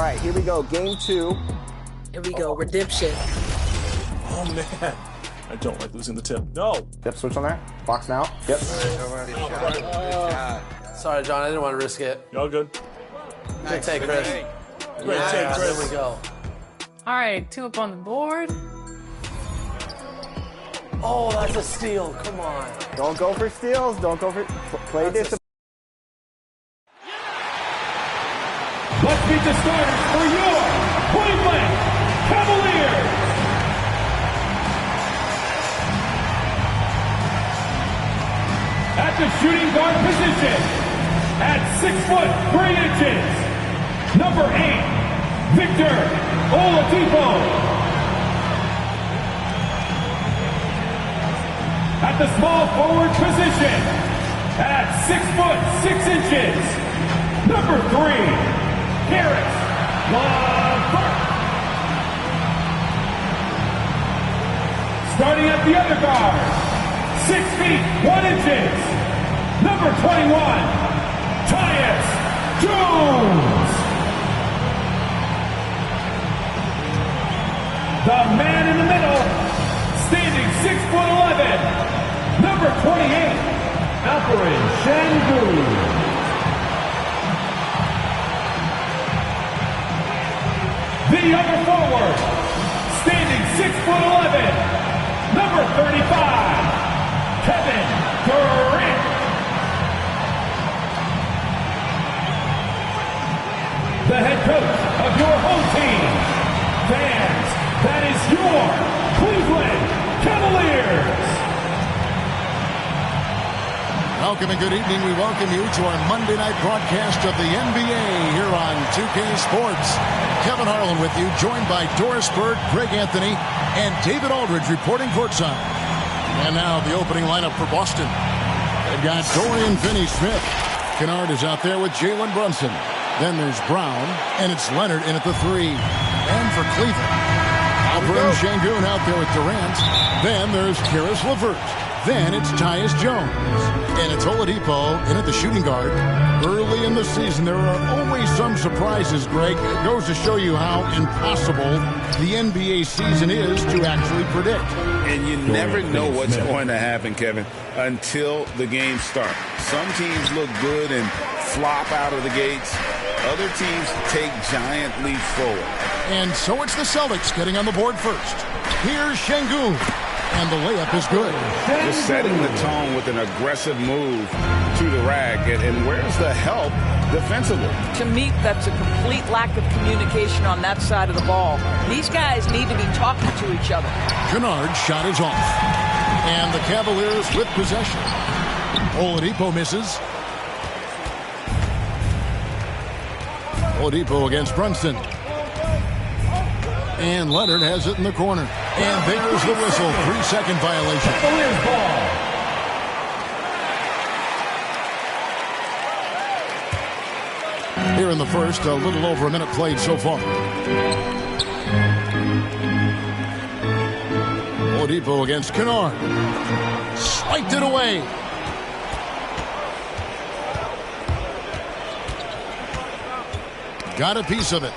right, here we go. Game 2. Here we go. Redemption. Oh, man. I don't like losing the tip. No. Yep, switch on there. Box now. Yep. Sorry, John. I didn't want to risk it. Y'all good? Good take, Chris. Great take, Chris. There we go. All right, 2 up on the board. Oh, that's a steal. Come on. Don't go for steals. Don't go for... Play this. Let's meet the starters for your Cleveland Cavaliers. At the shooting guard position, at 6'3", number 8, Victor Oladipo. At the small forward position, at 6'6", number 3, Garrett LeVert. Starting at the other guard, 6 feet 1 inches, number 21, Tyus Jones. The man in the middle, standing 6'11", number 28, Alperen Sengun. The other forward, standing 6'11", number 35, Kevin Durant. The head coach of your home team. Fans, that is your Cleveland Cavaliers. Welcome and good evening. We welcome you to our Monday night broadcast of the NBA here on 2K Sports. Kevin Harlan with you, joined by Doris Bird, Greg Anthony, and David Aldridge reporting courtside. And now the opening lineup for Boston. They've got Dorian Finney-Smith. Kennard is out there with Jalen Brunson. Then there's Brown, and it's Leonard in at the 3. And for Cleveland, Alperen Sengun out there with Durant. Then there's Caris LeVert. Then it's Tyus Jones. And it's Oladipo in at the shooting guard. Early in the season, there are always some surprises, Greg. It goes to show you how impossible the NBA season is to actually predict. And you never know what's going to happen, Kevin, until the games start. Some teams look good and flop out of the gates. Other teams take giant leaps forward. And so it's the Celtics getting on the board first. Here's Sengun. And the layup is good. Just setting the tone with an aggressive move to the rack. And where's the help defensively? To me, that's a complete lack of communication on that side of the ball. These guys need to be talking to each other. Kennard's shot is off. And the Cavaliers with possession. Oladipo misses. Oladipo against Brunson. And Leonard has it in the corner. And there's the whistle. 3-second violation. Cavaliers ball. Here in the first, a little over a minute played so far. Oladipo against Kennard. Swiped it away. Got a piece of it.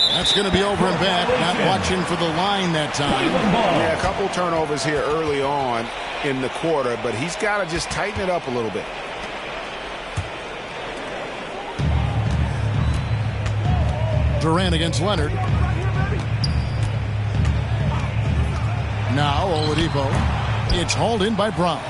That's going to be over and back. Not watching for the line that time. Yeah, a couple turnovers here early on in the quarter, but he's got to just tighten it up a little bit. Durant against Leonard. Now Oladipo. It's hauled in by Brown.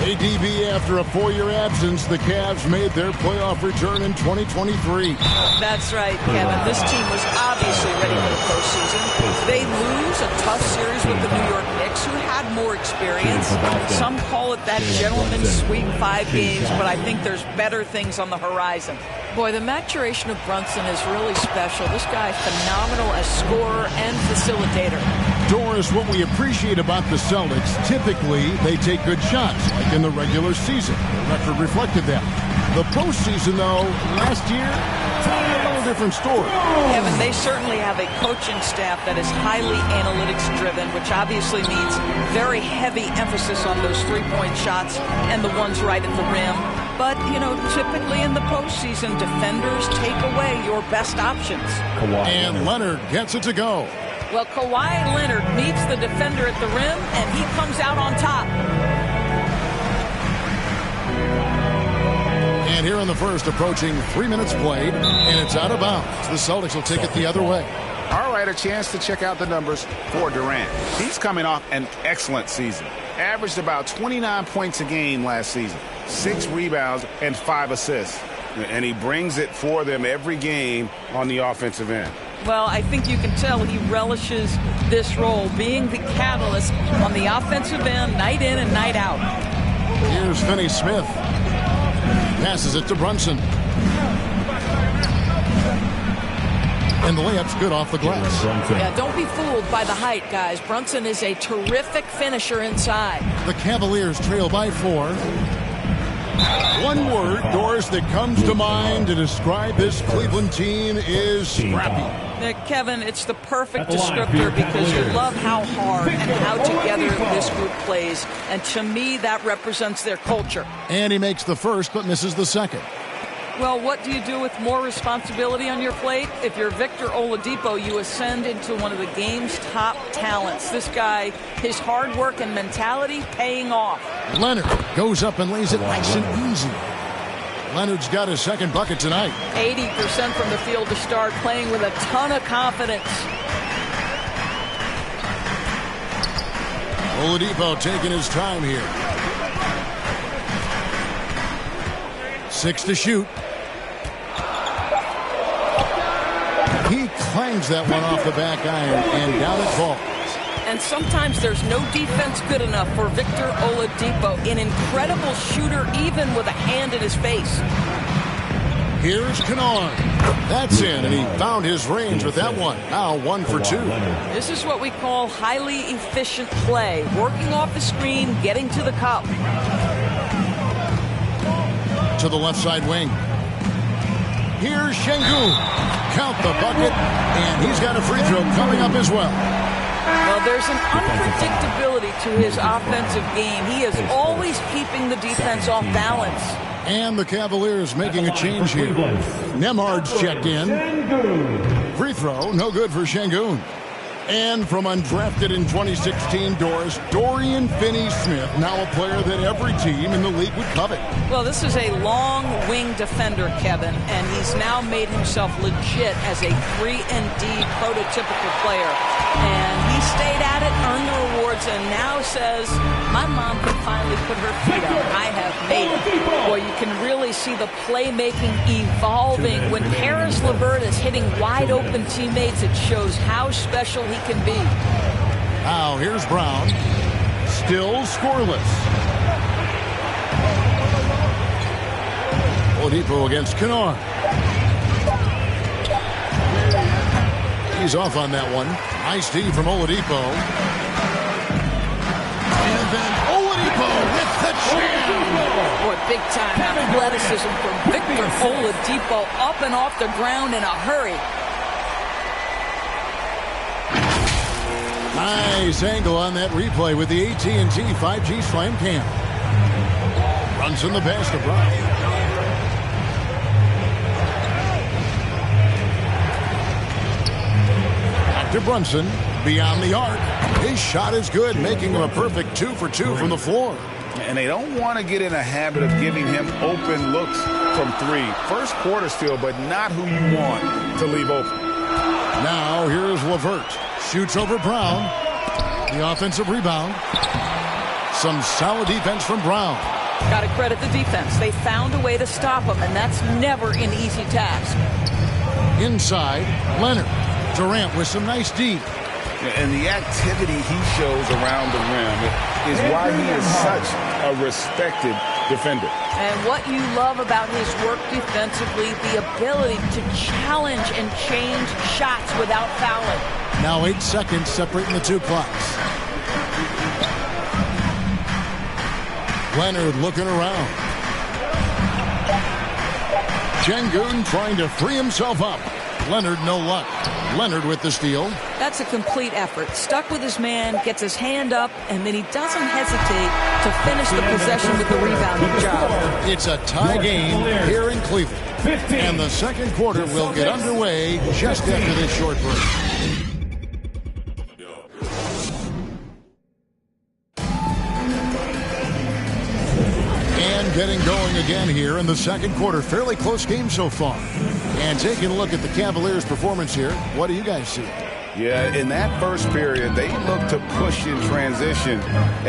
ADB, after a 4-year absence, the Cavs made their playoff return in 2023. That's right, Kevin. This team was obviously ready for the postseason. They lose a tough series with the New York Knicks, who had more experience. Some call it that gentleman's sweep, 5 games, but I think there's better things on the horizon. Boy, the maturation of Brunson is really special. This guy's phenomenal as scorer and facilitator. Doris, what we appreciate about the Celtics, typically they take good shots, like in the regular season. The record reflected that. The postseason, though, last year, a little different story. Kevin, they certainly have a coaching staff that is highly analytics-driven, which obviously means very heavy emphasis on those three-point shots and the ones right at the rim. But, you know, typically in the postseason, defenders take away your your best options. And Leonard gets it to go. Well, Kawhi Leonard meets the defender at the rim, and he comes out on top. And here in the first, approaching 3 minutes played, and it's out of bounds. The Celtics will take it the other way. All right, a chance to check out the numbers for Durant. He's coming off an excellent season. Averaged about 29 points a game last season, 6 rebounds and 5 assists. And he brings it for them every game on the offensive end. Well, I think you can tell he relishes this role, being the catalyst on the offensive end, night in and night out. Here's Finney-Smith. Passes it to Brunson. And the layup's good off the glass. Yeah, don't be fooled by the height, guys. Brunson is a terrific finisher inside. The Cavaliers trail by 4. One word, Doris, that comes to mind to describe this Cleveland team is scrappy. Kevin, it's the perfect descriptor because you love how hard and how together this group plays. And to me, that represents their culture. And he makes the first but misses the second. Well, what do you do with more responsibility on your plate? If you're Victor Oladipo, you ascend into one of the game's top talents. This guy, his hard work and mentality paying off. Leonard goes up and lays it nice and easy. Leonard's got his second bucket tonight. 80% from the field to start, playing with a ton of confidence. Oladipo taking his time here. 6 to shoot. He clangs that one off the back iron and down it falls. And sometimes there's no defense good enough for Victor Oladipo, an incredible shooter even with a hand in his face. Here's Kennard. That's in, and he found his range with that one. Now 1 for 2. This is what we call highly efficient play. Working off the screen, getting to the cup. To the left side wing. Here's Şengün. Count the bucket, and he's got a free throw coming up as well. Well, there's an unpredictability to his offensive game. He is always keeping the defense off balance. And the Cavaliers making a change here. Nembhard's checked in. Free throw, no good for Şengün. And from undrafted in 2016, Doris, Dorian Finney-Smith, now a player that every team in the league would covet. Well, this is a long wing defender, Kevin, and he's now made himself legit as a 3-and-D prototypical player. And he stayed at it, earned the rewards, and now says, my mom can finally put her feet up. I have made it. Boy, you can really see the playmaking evolving. When Karis LeVert is hitting wide-open teammates, it shows how special he can be. Now, here's Brown. Still scoreless. Oladipo against Kennard. He's off on that one. Nice D from Oladipo. And then Oladipo with the jam. Boy, big-time athleticism from Victor Oladipo, up and off the ground in a hurry. Nice angle on that replay with the AT&T 5G Slam Cam. Runs in the pass to Brown. To Brunson, beyond the arc. His shot is good, making him a perfect 2 for 2 from the floor. And they don't want to get in a habit of giving him open looks from 3. First quarter still, but not who you want to leave open. Now here's LeVert. Shoots over Brown. The offensive rebound. Some solid defense from Brown. Got to credit the defense. They found a way to stop him, and that's never an easy task. Inside, Leonard. Durant with some nice D. And the activity he shows around the rim is why he is such a respected defender. And what you love about his work defensively, the ability to challenge and change shots without fouling. Now 8 seconds separating the two clocks. Leonard looking around. Şengün trying to free himself up. Leonard, no luck. Leonard with the steal. That's a complete effort. Stuck with his man, gets his hand up, and then he doesn't hesitate to finish the possession with the rebounding job. It's a tie game here in Cleveland. And the second quarter will get underway just after this short break. And getting going again here in the second quarter. Fairly close game so far. And taking a look at the Cavaliers' performance here, what do you guys see? Yeah, in that first period, they looked to push in transition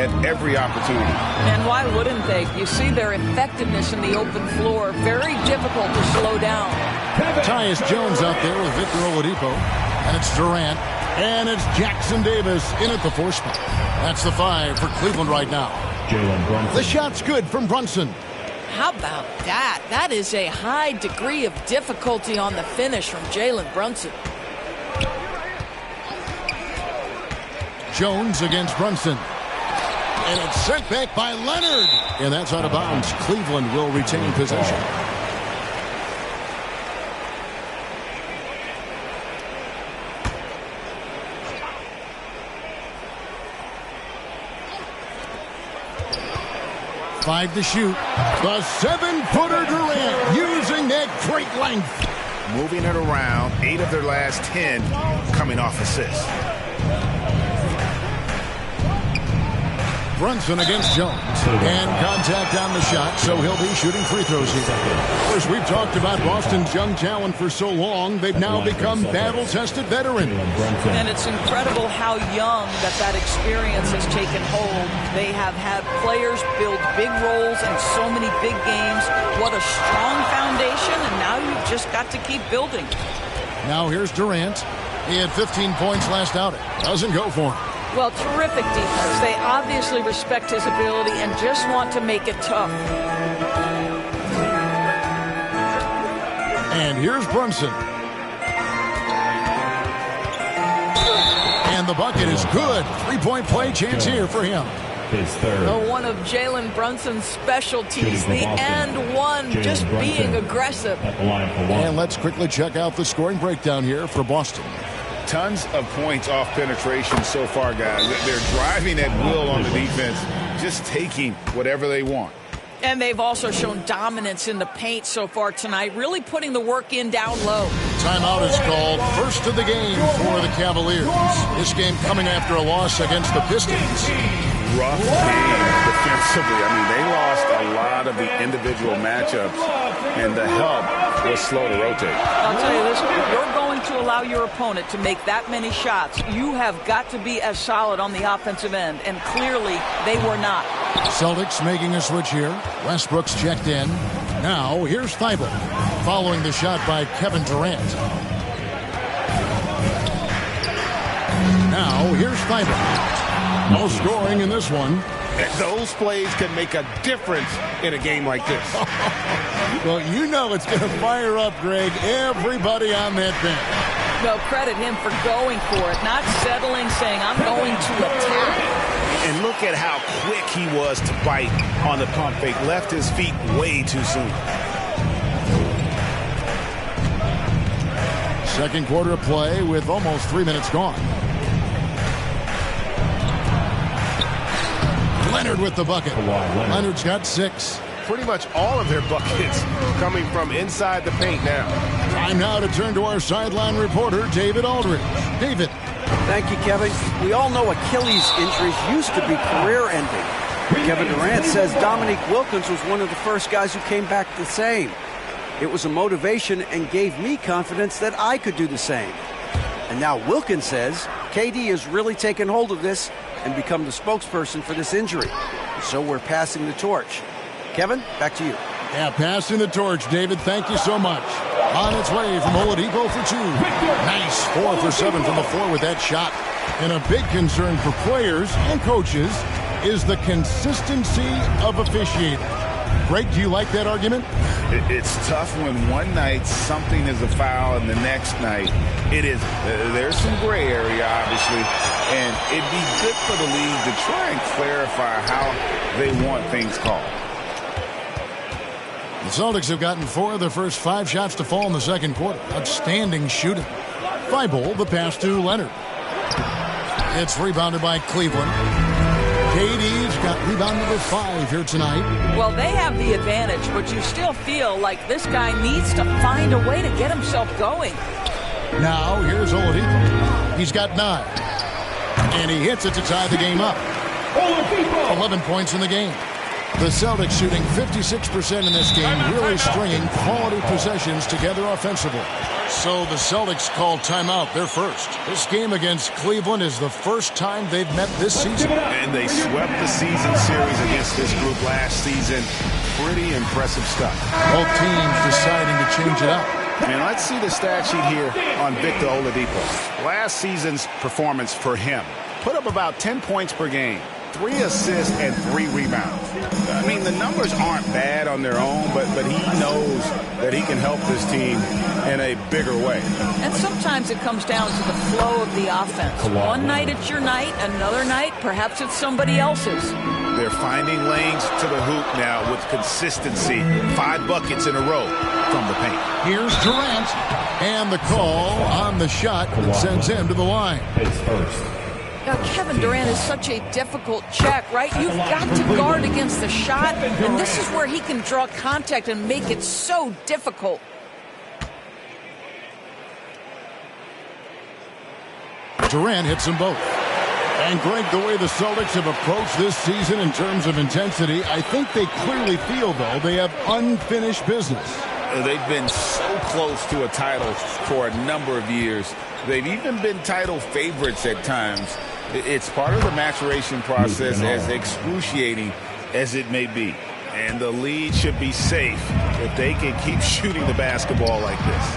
at every opportunity. And why wouldn't they? You see their effectiveness in the open floor. Very difficult to slow down. Tyus Jones out there with Victor Oladipo. And it's Durant. And it's Jackson Davis in at the 4 spot. That's the 5 for Cleveland right now. The shot's good from Brunson. How about that? That is a high degree of difficulty on the finish from Jalen Brunson. Jones against Brunson. And it's sent back by Leonard. And that's out of bounds. Cleveland will retain possession. Five to shoot. The 7-footer Durant using that great length. Moving it around, 8 of their last 10 coming off assists. Brunson against Jones. And contact on the shot, so he'll be shooting free throws here. Of course, we've talked about Boston's young talent for so long. They've now become battle-tested veterans. And it's incredible how young that experience has taken hold. They have had players build big roles in so many big games. What a strong foundation, and now you've just got to keep building. Now here's Durant. He had 15 points last outing. Doesn't go for him. Well, terrific defense. They obviously respect his ability and just want to make it tough. And here's Brunson. And the bucket is good. 3-point play chance here for him. His third. One of Jalen Brunson's specialties, the and one, just being aggressive. And let's quickly check out the scoring breakdown here for Boston. Tons of points off penetration so far, guys. They're driving at will on the defense, just taking whatever they want. And they've also shown dominance in the paint so far tonight, really putting the work in down low. Timeout is called. First of the game for the Cavaliers. This game coming after a loss against the Pistons. Rough game defensively. I mean, they lost a lot of the individual matchups, and the help was slow to rotate. I'll tell you this, if you're going to allow your opponent to make that many shots, you have got to be as solid on the offensive end, and clearly they were not. Celtics making a switch here. Westbrook's checked in. Now here's Thibault following the shot by Kevin Durant. Now here's Thibault. No scoring in this one. Those plays can make a difference in a game like this. Well, you know it's going to fire up, Greg, everybody on that bench. Well, credit him for going for it, not settling, saying, I'm going to attack. And look at how quick he was to bite on the pump fake. Left his feet way too soon. Second quarter of play with almost 3 minutes gone. Leonard with the bucket. Leonard's got 6. Pretty much all of their buckets coming from inside the paint now. Time now to turn to our sideline reporter, David Aldridge. David. Thank you, Kevin. We all know Achilles injuries used to be career-ending. Kevin Durant says Dominique Wilkins was one of the first guys who came back the same. It was a motivation and gave me confidence that I could do the same. And now Wilkins says KD has really taken hold of this and become the spokesperson for this injury. So we're passing the torch. Kevin, back to you. Yeah, passing the torch, David. Thank you so much. On its way from Oladipo for 2. Nice 4 for 7 from the floor with that shot. And a big concern for players and coaches is the consistency of officiating. Greg, do you like that argument? It's tough when one night something is a foul and the next night it is. There's some gray area, obviously, and it'd be good for the league to try and clarify how they want things called. Celtics have gotten 4 of their first 5 shots to fall in the second quarter. Outstanding shooting. Thibault, the pass to Leonard. It's rebounded by Cleveland. KD's got rebound number 5 here tonight. Well, they have the advantage, but you still feel like this guy needs to find a way to get himself going. Now, here's Oladipo. He's got 9. And he hits it to tie the game up. 11 points in the game. The Celtics shooting 56% in this game, really stringing quality possessions together offensively. So the Celtics call timeout. They're first. This game against Cleveland is the first time they've met this season. And they swept the season series against this group last season. Pretty impressive stuff. Both teams deciding to change it up. And let's see the stat sheet here on Victor Oladipo. Last season's performance for him. Put up about 10 points per game. 3 assists and 3 rebounds. I mean, the numbers aren't bad on their own, but he knows that he can help this team in a bigger way. And sometimes it comes down to the flow of the offense. One night it's your night, another night perhaps it's somebody else's. They're finding lanes to the hoop now with consistency. 5 buckets in a row from the paint. Here's Durant, and the call on the shot that sends him to the line. It's first. Now, Kevin Durant is such a difficult check, right? You've got to guard against the shot, and this is where he can draw contact and make it so difficult. Durant hits them both. And Greg, the way the Celtics have approached this season in terms of intensity, I think they clearly feel, though, they have unfinished business. They've been so close to a title for a number of years. They've even been title favorites at times. It's part of the maturation process, as excruciating as it may be. And the lead should be safe if they can keep shooting the basketball like this.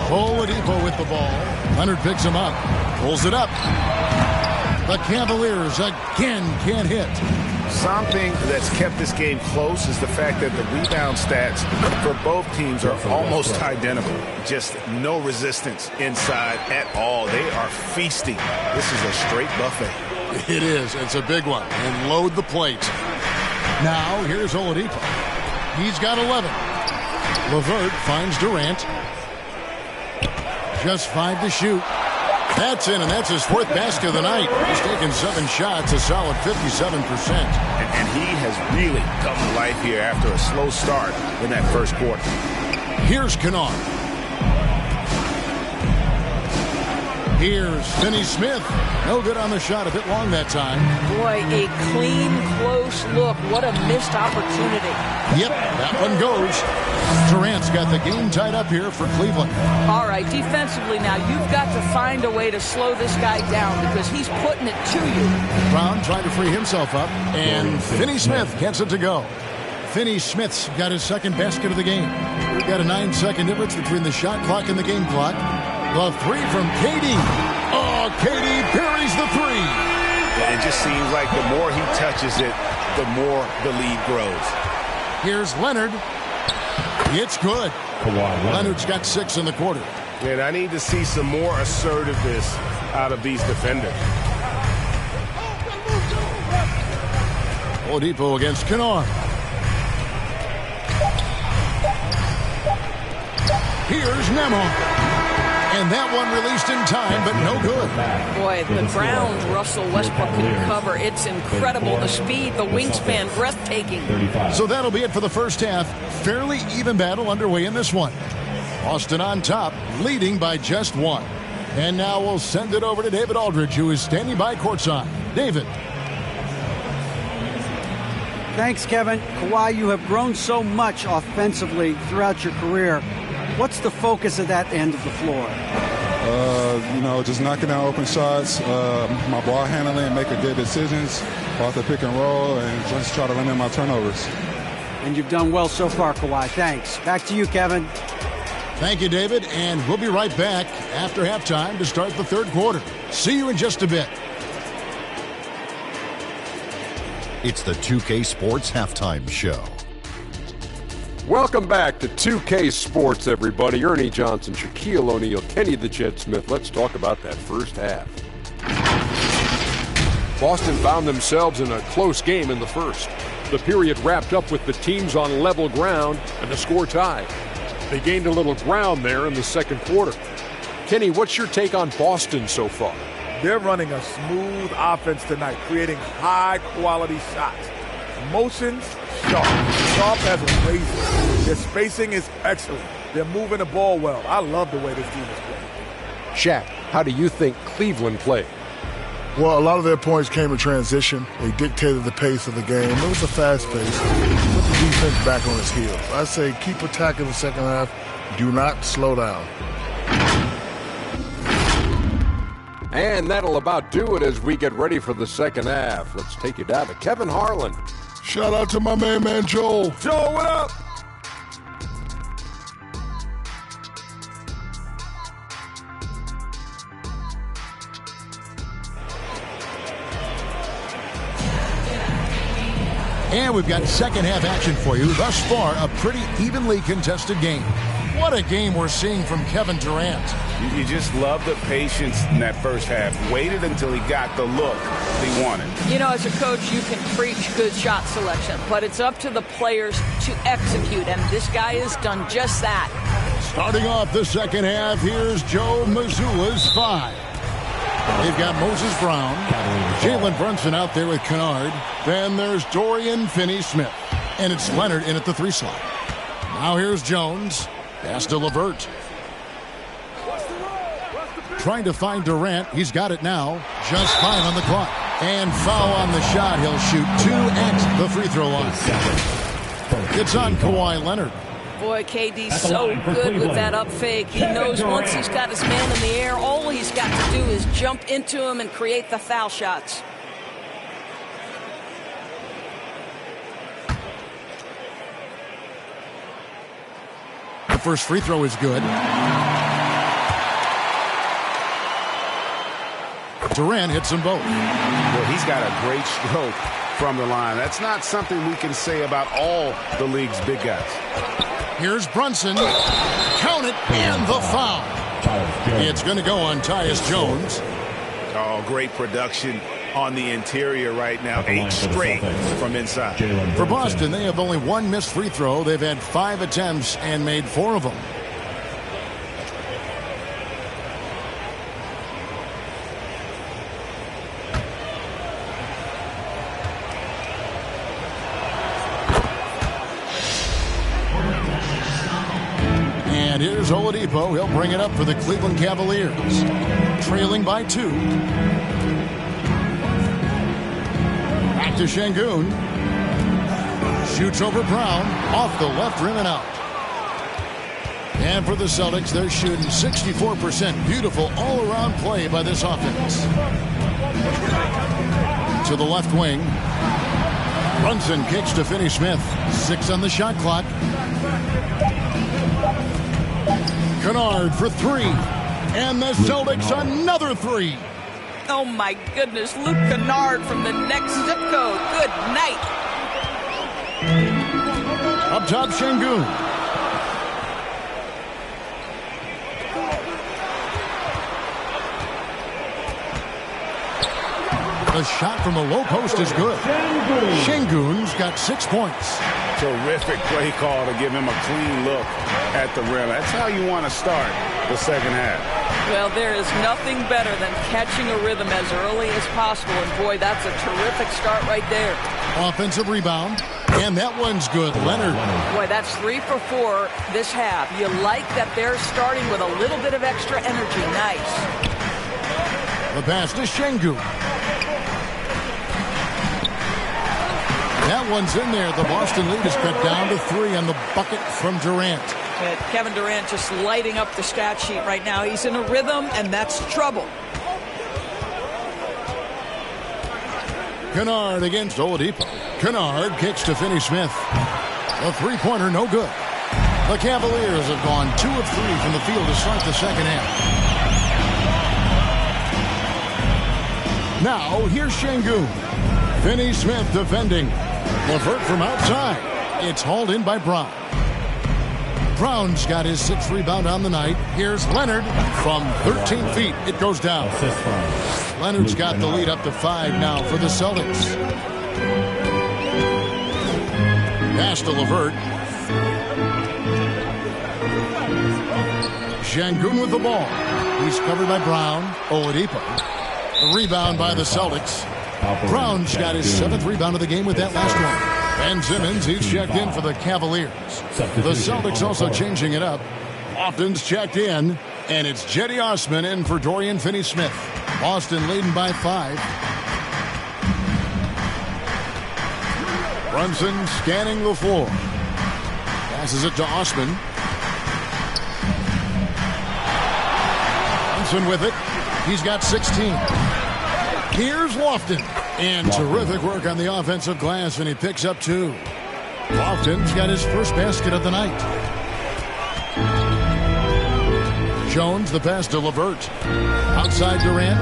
Oladipo with the ball. Leonard picks him up. Pulls it up. The Cavaliers again can't hit. Something that's kept this game close is the fact that the rebound stats for both teams are almost identical. Just no resistance inside at all. They are feasting. This is a straight buffet. It is. It's a big one. And load the plate. Now, here's Oladipo. He's got 11. LeVert finds Durant. Just 5 to shoot. That's in, and that's his 4th basket of the night. He's taken 7 shots, a solid 57%. And he has really come to life here after a slow start in that first quarter. Here's Kennard. Here's Finney-Smith. No good on the shot, a bit long that time. Boy, a clean, close look. What a missed opportunity. Yep, that one goes. Durant's got the game tied up here for Cleveland. All right, defensively now, you've got to find a way to slow this guy down because he's putting it to you. Brown trying to free himself up, and Finney-Smith gets it to go. Finney-Smith's got his 2nd basket of the game. We've got a 9-second difference between the shot clock and the game clock. The 3 from KD. Oh, KD buries the 3. And it just seems like the more he touches it, the more the lead grows. Here's Leonard. It's good. Leonard's got 6 in the quarter. And I need to see some more assertiveness out of these defenders. Oladipo against Kennard. Here's Nemo. And that one released in time, but no good. Boy, the ground Russell Westbrook can cover. It's incredible. The speed, the wingspan, breathtaking. So that'll be it for the first half. Fairly even battle underway in this one. Boston on top, leading by just 1. And now we'll send it over to David Aldridge, who is standing by courtside. David. Thanks, Kevin. Kawhi, you have grown so much offensively throughout your career. What's the focus of that end of the floor? Just knocking down open shots, my ball handling, making good decisions off the pick and roll, and just try to limit my turnovers. And you've done well so far, Kawhi. Thanks. Back to you, Kevin. Thank you, David. And we'll be right back after halftime to start the 3rd quarter. See you in just a bit. It's the 2K Sports Halftime Show. Welcome back to 2K Sports, everybody. Ernie Johnson, Shaquille O'Neal, Kenny the Jet Smith. Let's talk about that first half. Boston found themselves in a close game in the first. The period wrapped up with the teams on level ground and the score tied. They gained a little ground there in the second quarter. Kenny, what's your take on Boston so far? They're running a smooth offense tonight, creating high-quality shots. Motions, sharp as a razor. Their spacing is excellent. They're moving the ball well. I love the way this team is playing. Shaq, how do you think Cleveland played? Well, a lot of their points came in transition. They dictated the pace of the game. It was a fast pace. Put the defense back on its heels. I say keep attacking the second half. Do not slow down. And that'll about do it as we get ready for the second half. Let's take you down to Kevin Harlan. Shout out to my man Joel. Joel, what up? And we've got second half action for you. Thus far, a pretty evenly contested game. What a game we're seeing from Kevin Durant. You just love the patience in that first half. Waited until he got the look he wanted. You know, as a coach, you can preach good shot selection, but it's up to the players to execute, and this guy has done just that. Starting off the second half, here's Joe Mazzulla's 5. They've got Moses Brown, Jalen Brunson out there with Kennard. Then there's Dorian Finney-Smith. And it's Leonard in at the 3 slot. Now here's Jones. Pass to LeVert. Trying to find Durant. He's got it now. Just fine on the clock. And foul on the shot. He'll shoot 2 at the free throw line. It's on Kawhi Leonard. Boy, KD's so good with that up fake. He knows once he's got his man in the air, all he's got to do is jump into him and create the foul shots. The first free throw is good. Durant hits them both. Well, he's got a great stroke from the line. That's not something we can say about all the league's big guys. Here's Brunson. Count it, and the foul. It's going to go on Tyus Jones. Oh, great production on the interior right now. 8 straight from inside. For Boston, they have only 1 missed free throw. They've had 5 attempts and made 4 of them. And here's Oladipo. He'll bring it up for the Cleveland Cavaliers. Trailing by 2. Back to Şengün. Shoots over Brown. Off the left rim and out. And for the Celtics, they're shooting 64%. Beautiful all-around play by this offense. To the left wing. Brunson kicks to Finney-Smith. 6 on the shot clock. Kennard for 3. And the Celtics another 3. Oh, my goodness. Luke Kennard from the next zip code. Good night. Up top, Şengün. The shot from the low post is good. Şengün's got 6 points. Terrific play call to give him a clean look at the rim. That's how you want to start the second half. Well, there is nothing better than catching a rhythm as early as possible. And, boy, that's a terrific start right there. Offensive rebound. And that one's good. Leonard. Boy, that's 3 for 4 this half. You like that they're starting with a little bit of extra energy. Nice. The pass to Şengün. That one's in there. The Boston lead is cut down to 3 on the bucket from Durant. Kevin Durant just lighting up the stat sheet right now. He's in a rhythm, and that's trouble. Kennard against Oladipo. Kennard kicks to Finney-Smith. The three-pointer, no good. The Cavaliers have gone 2 of 3 from the field to start the second half. Now, here's Şengün. Finney-Smith defending. LeVert from outside. It's hauled in by Brown. Brown's got his 6th rebound on the night. Here's Leonard from 13 feet. It goes down. Leonard's got the lead up to 5 now for the Celtics. Pass to LeVert. Şengün with the ball. He's covered by Brown. Oladipo. A rebound by the Celtics. Brown's got his 7th rebound of the game with that last one. Ben Simmons, he's checked in for the Cavaliers. The Celtics also changing it up. Lofton's checked in, and it's Cedi Osman in for Dorian Finney-Smith. Boston leading by 5. Brunson scanning the floor. Passes it to Osman. Brunson with it. He's got 16. Here's Lofton. And terrific work on the offensive glass, and he picks up 2. Lofton's got his first basket of the night. Jones, the pass to LeVert. Outside Durant.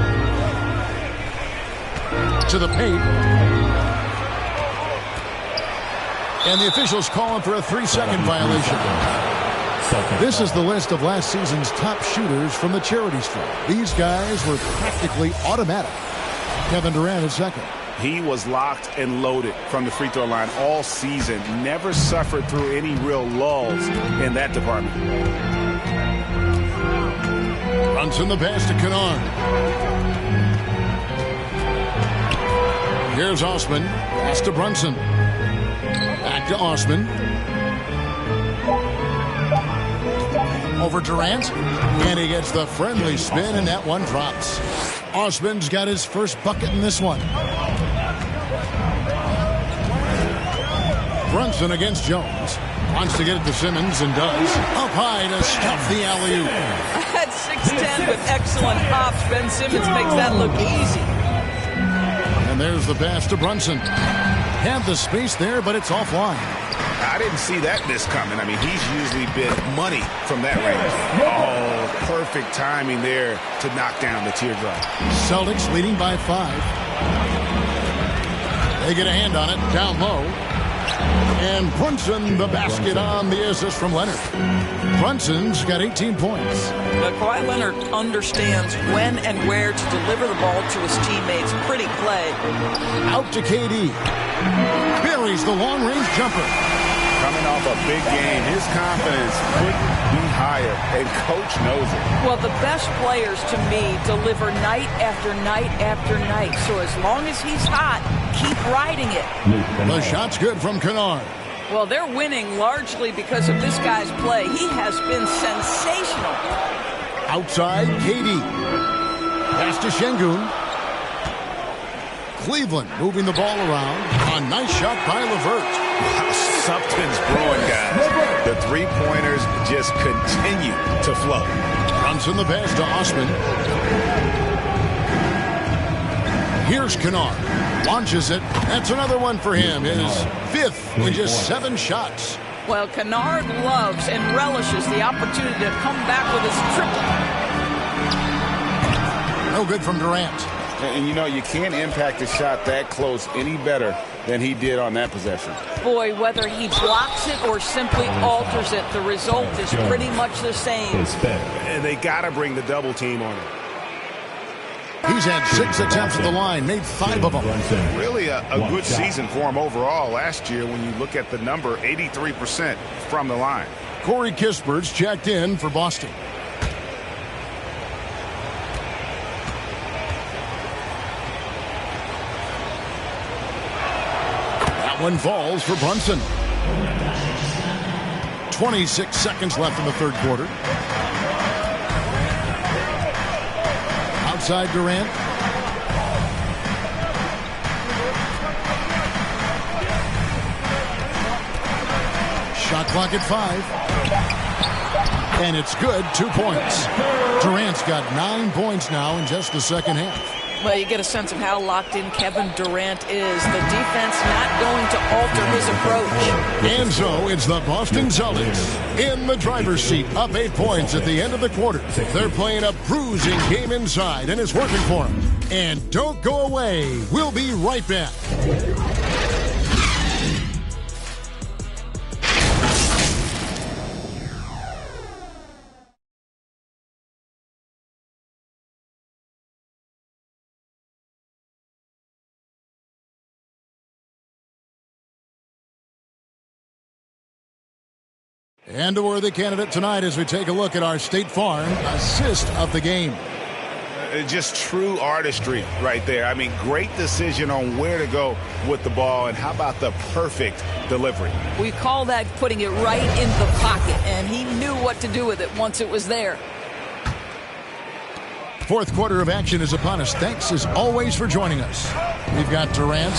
To the paint. And the officials calling for a 3-second violation. This is the list of last season's top shooters from the charity stripe. These guys were practically automatic. Kevin Durant is second. He was locked and loaded from the free throw line all season. Never suffered through any real lulls in that department. Brunson the pass to Kennard. Here's Osman. Pass to Brunson. Back to Osman. Over Durant. And he gets the friendly spin, and that one drops. Osman's got his first bucket in this one. Brunson against Jones. Wants to get it to Simmons and does. Up high to stuff the alley-oop. At 6'10" with excellent hops, Ben Simmons makes that look easy. And there's the pass to Brunson. Had the space there, but it's offline. I didn't see that miss coming. I mean, he's usually been money from that range. Oh, perfect timing there to knock down the teardrop. Celtics leading by 5. They get a hand on it, down low. And Brunson, the basket on the assist from Leonard. Brunson's got 18 points. Now, Kawhi Leonard understands when and where to deliver the ball to his teammates. Pretty play. Out to KD. Buries the long-range jumper. Coming off a big game, his confidence couldn't be higher, and coach knows it. Well, the best players, to me, deliver night after night after night. So as long as he's hot, keep riding it. The shot's good from Kennard. Well, they're winning largely because of this guy's play. He has been sensational. Outside, KD. Pass to Şengün. Cleveland moving the ball around. A nice shot by LeVert. Something's brewing, guys. The three-pointers just continue to flow. Brunson the pass to Osman. Here's Kennard. Launches it. That's another one for him. His 5th in just 7 shots. Well, Kennard loves and relishes the opportunity to come back with his triple. No good from Durant. And you know, you can't impact a shot that close any better than he did on that possession. Boy, whether he blocks it or simply alters it, the result is pretty much the same. And they got to bring the double team on him. He's had 6 attempts at the line, made 5 of them. Really a good season for him overall last year when you look at the number, 83% from the line. Corey Kispert's checked in for Boston. That one falls for Brunson. 26 seconds left in the third quarter. Outside Durant. Shot clock at 5. And it's good. 2 points. Durant's got 9 points now in just the second half. Well, you get a sense of how locked in Kevin Durant is. The defense not going to alter his approach. And so it's the Boston Celtics in the driver's seat, up 8 points at the end of the quarter. They're playing a bruising game inside, and it's working for them. And don't go away. We'll be right back. And a worthy candidate tonight as we take a look at our State Farm assist of the game. Just true artistry right there. I mean, great decision on where to go with the ball, and how about the perfect delivery? We call that putting it right in the pocket, and he knew what to do with it once it was there. Fourth quarter of action is upon us. Thanks as always for joining us. We've got Durant,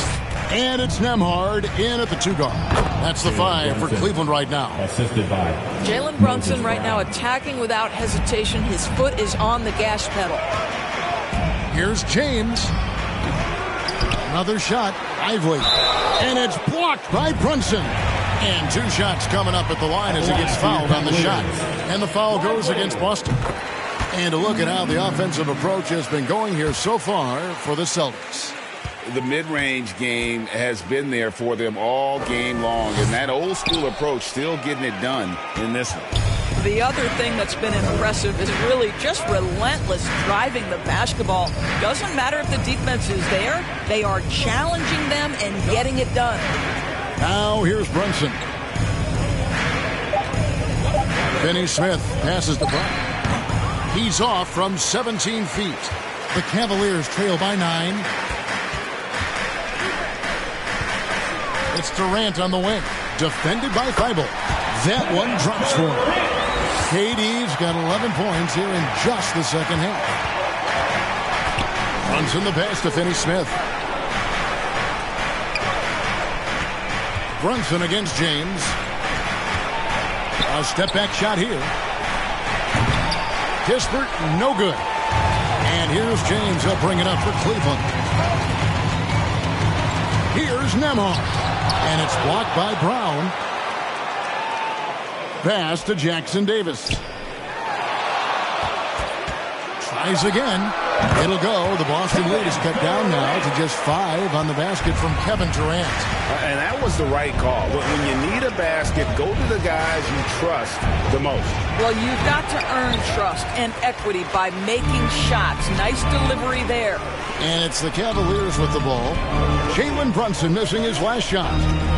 and it's Nembhard in at the 2 guard. That's the 5 for Cleveland right now. Assisted by Jalen Brunson right now attacking without hesitation. His foot is on the gas pedal. Here's James. Another shot. Ively. And it's blocked by Brunson. And 2 shots coming up at the line as he gets fouled on the shot. And the foul goes against Boston. And a look at how the offensive approach has been going here so far for the Celtics. The mid-range game has been there for them all game long, and that old-school approach still getting it done in this one. The other thing that's been impressive is really just relentless driving the basketball. Doesn't matter if the defense is there, they are challenging them and getting it done. Now here's Brunson. Finney Smith passes the ball. He's off from 17 feet. The Cavaliers trail by 9. It's Durant on the wing. Defended by Thibault. That one drops for him. KD's got 11 points here in just the second half. Brunson the pass to Finney Smith. Brunson against James. A step-back shot here. Kispert, no good. And here's James. He'll bring it up for Cleveland. Here's Nembhard. And it's blocked by Brown. Pass to Jackson Davis. Tries again. It'll go. The Boston lead is cut down now to just 5 on the basket from Kevin Durant. And that was the right call. When you need a basket, go to the guys you trust the most. Well, you've got to earn trust and equity by making shots. Nice delivery there. And it's the Cavaliers with the ball. Jalen Brunson missing his last shot.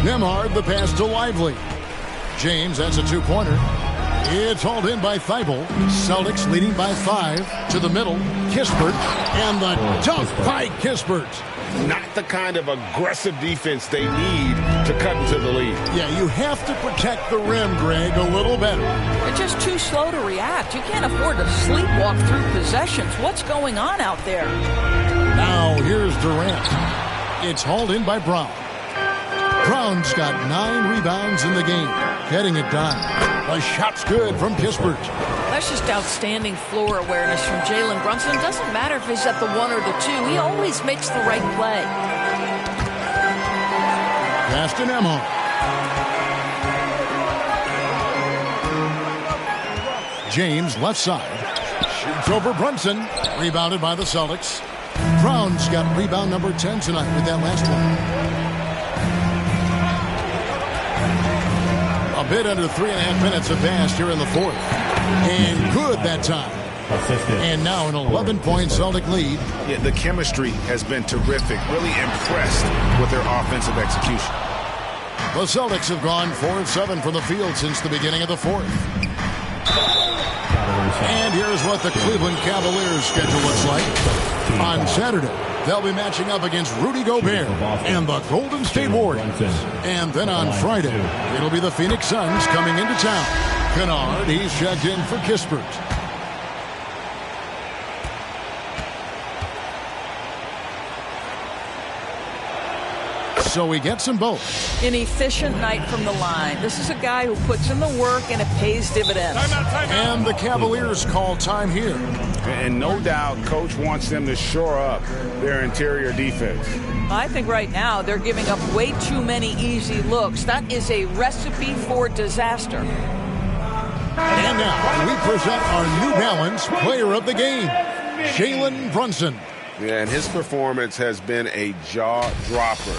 Nembhard the pass to Lively. James, that's a 2-pointer. It's hauled in by Thibault. Celtics leading by 5 to the middle. Kispert, and the dunk by Kispert. Not the kind of aggressive defense they need to cut into the lead. Yeah, you have to protect the rim, Greg, a little better. They're just too slow to react. You can't afford to sleepwalk through possessions. What's going on out there? Now here's Durant. It's hauled in by Brown. Brown's got 9 rebounds in the game. Getting it done. The shot's good from Kispert. That's just outstanding floor awareness from Jalen Brunson. It doesn't matter if he's at the 1 or the 2. He always makes the right play. Pass to Nembhard. James left side. Shoots over Brunson. Rebounded by the Celtics. Brown's got rebound number 10 tonight with that last one. A bit under 3.5 minutes have passed here in the fourth. And good that time. And now an 11-point Celtic lead. Yeah, the chemistry has been terrific. Really impressed with their offensive execution. The Celtics have gone 4 of 7 from the field since the beginning of the fourth. And here's what the Cleveland Cavaliers schedule looks like. On Saturday, they'll be matching up against Rudy Gobert and the Golden State Warriors. And then on Friday, it'll be the Phoenix Suns coming into town. Kennard, he's checked in for Kispert. So he gets them both. An efficient night from the line. This is a guy who puts in the work and it pays dividends. And the Cavaliers call time here. And no doubt, Coach wants them to shore up their interior defense. I think right now they're giving up way too many easy looks. That is a recipe for disaster. And now we present our New Balance Player of the Game, Jalen Brunson. Yeah, and his performance has been a jaw-dropper.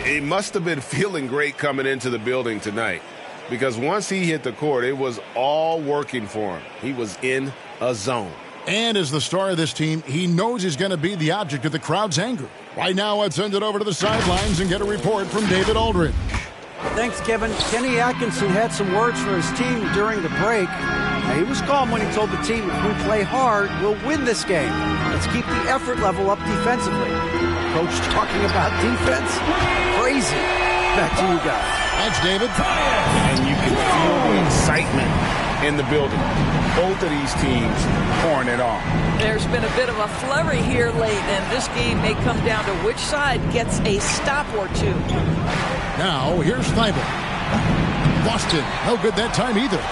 He must have been feeling great coming into the building tonight, because once he hit the court, it was all working for him. He was in a zone. And as the star of this team, he knows he's going to be the object of the crowd's anger. Right now, let's send it over to the sidelines and get a report from David Aldridge. Thanks, Kevin. Kenny Atkinson had some words for his team during the break. Now, he was calm when he told the team, if we play hard, we'll win this game. Let's keep the effort level up defensively. Coach talking about defense? Crazy. Back to you guys. Thanks, David. And you can feel the excitement in the building. Both of these teams pouring it on. There's been a bit of a flurry here late, and this game may come down to which side gets a stop or two. Now, here's Thibault. Boston, no good that time either.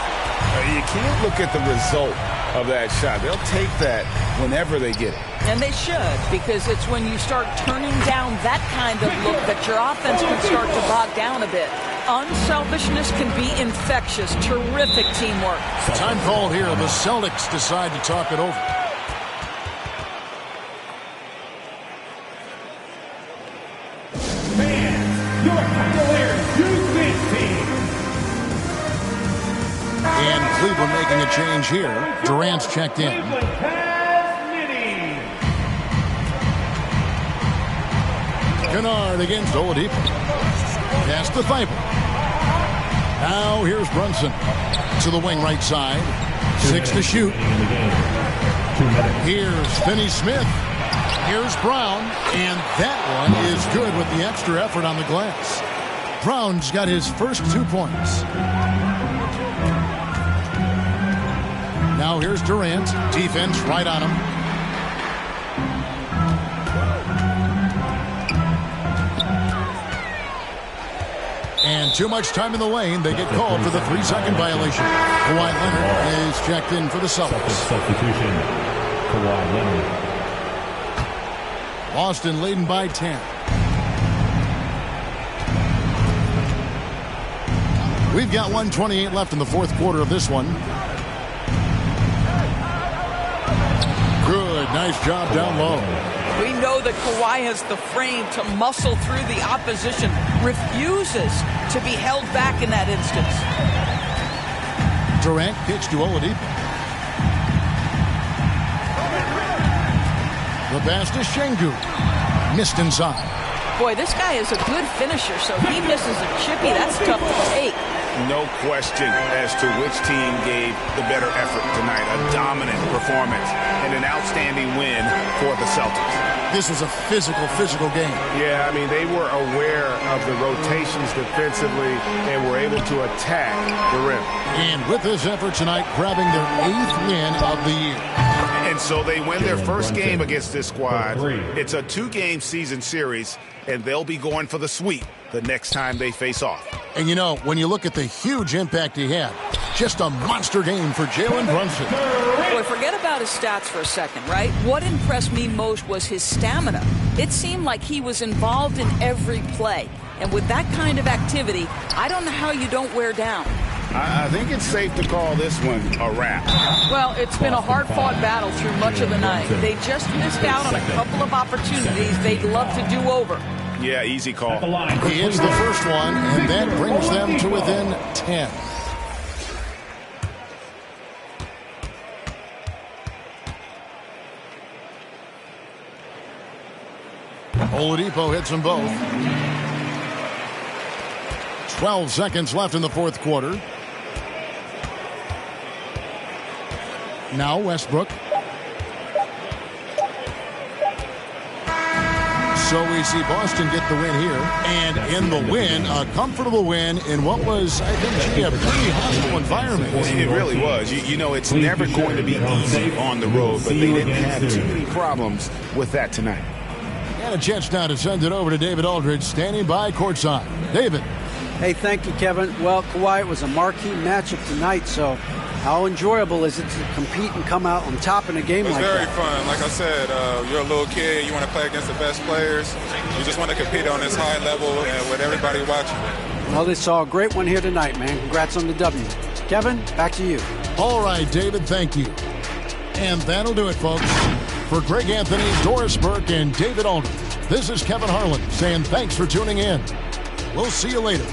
You can't look at the result of that shot. They'll take that whenever they get it. And they should, because it's when you start turning down that kind of look that your offense can start to bog down a bit. Unselfishness can be infectious. Terrific teamwork. Time called here. The Celtics decide to talk it over. Your Cavaliers use this team. And Cleveland making a change here. Durant's checked in. Kennard against Oladipo. Pass to Thibault. Now here's Brunson to the wing right side. 6 to shoot. Here's Finney-Smith. Here's Brown. And that one is good with the extra effort on the glass. Brown's got his first 2 points. Now here's Durant. Defense right on him. And too much time in the lane. They get called for the 3-second violation. Kawhi Leonard is checked in for the Celtics. Substitution. Kawhi Leonard. Boston leading by 10. We've got 1:28 left in the fourth quarter of this one. Good, nice job down low. We know that Kawhi has the frame to muscle through the opposition, refuses to be held back in that instance. Durant kicks to Oladipo. The pass to Şengün. Missed inside. Boy, this guy is a good finisher, so he misses a chippy. That's tough to take. No question as to which team gave the better effort tonight. A dominant performance and an outstanding win for the Celtics. This was a physical game. Yeah, I mean, they were aware of the rotations defensively and were able to attack the rim. And with this effort tonight, grabbing their 8th win of the year. And so they win their first game against this squad. It's a 2-game season series, and they'll be going for the sweep the next time they face off. And you know, when you look at the huge impact he had, just a monster game for Jalen Brunson. Boy, forget about his stats for a second, right? What impressed me most was his stamina. It seemed like he was involved in every play. And with that kind of activity, I don't know how you don't wear down. I think it's safe to call this one a wrap. Well, it's been a hard-fought battle through much of the night. They just missed out on a couple of opportunities they'd love to do over. Yeah, easy call. He hits the first one, and that brings them to within 10. Oladipo hits them both. 12 seconds left in the fourth quarter. Now Westbrook. So we see Boston get the win here. And in the win, a comfortable win in what was, I think, a pretty hostile environment. It really was. You know, it's never going to be easy on the road, but they didn't have too many problems with that tonight. And a chance now to send it over to David Aldridge, standing by courtside. David. Hey, thank you, Kevin. Well, Kawhi, it was a marquee matchup tonight, so how enjoyable is it to compete and come out on top in a game like that? It's very fun. Like I said, you're a little kid. You want to play against the best players. You just want to compete on this high level and with everybody watching. Well, they saw a great one here tonight, man. Congrats on the W. Kevin, back to you. All right, David, thank you. And that'll do it, folks. For Greg Anthony, Doris Burke, and David Aldridge, this is Kevin Harlan saying thanks for tuning in. We'll see you later.